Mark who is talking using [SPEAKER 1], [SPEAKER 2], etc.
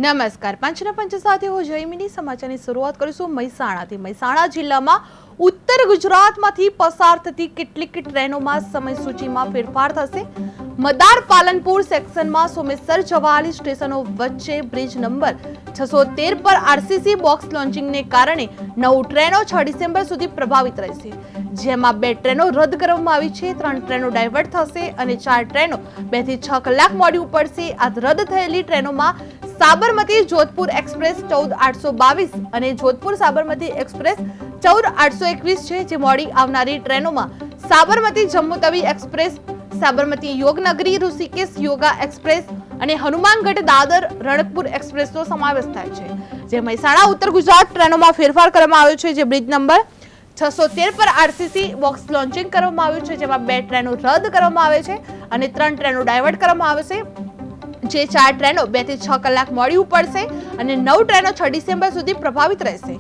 [SPEAKER 1] નમસ્કાર પંચના પંચ સાથે હું જયમિની સમાચારની શરૂઆત કરીશું મહેસાણાથી। મહેસાણા જિલ્લામાં ઉત્તર ગુજરાતમાંથી પસાર થતી કેટલીક ટ્રેનોમાં સમયસૂચિમાં ફેરફાર થશે। મદાર પાલનપુર સેક્શનમાં સોમેશ્વર જવાલી સ્ટેશનો વચ્ચે બ્રિજ નંબર 613 પર આરસીસી બોક્સ લોન્ચિંગને કારણે 9 ટ્રેનો 6 ડિસેમ્બર સુધી પ્રભાવિત રહેશે, જેમાં 2 ટ્રેનો રદ કરવામાં આવી છે, 3 ટ્રેનો ડાયવર્ટ થશે અને 4 ટ્રેનો 2 થી 6 કલાક મોડી ઉપડશે। આ રદ થયેલી ટ્રેનોમાં સાબરમતી જોધપુર એક્સપ્રેસ 14822 અને જોધપુર સાબરમતી એક્સપ્રેસ 14821 છે, જે મોડી આવનારી ટ્રેનોમાં સાબરમતી જમ્મુ તવી એક્સપ્રેસ, સાબરમતી યોગનગરી ઋષિકેશ યોગા એક્સપ્રેસ અને હનુમાનગઢ દાદર રણકપુર એક્સપ્રેસનો સમાવેશ થાય છે। જે મહેસાણા ઉત્તર ગુજરાત ટ્રેનોમાં ફેરફાર કરવામાં આવ્યો છે, જે બ્રિજ નંબર 613 પર આરસીસી બોક્સ લોન્ચિંગ કરવામાં આવ્યું છે, જેમાં 2 ટ્રેનો રદ કરવામાં આવે છે અને 3 ટ્રેનો ડાયવર્ટ કરવામાં આવે છે, જે 4 ટ્રેનો 2 થી 6 કલાક મોડી ઉપડશે અને 9 ટ્રેનો 6 ડિસેમ્બર સુધી પ્રભાવિત રહેશે।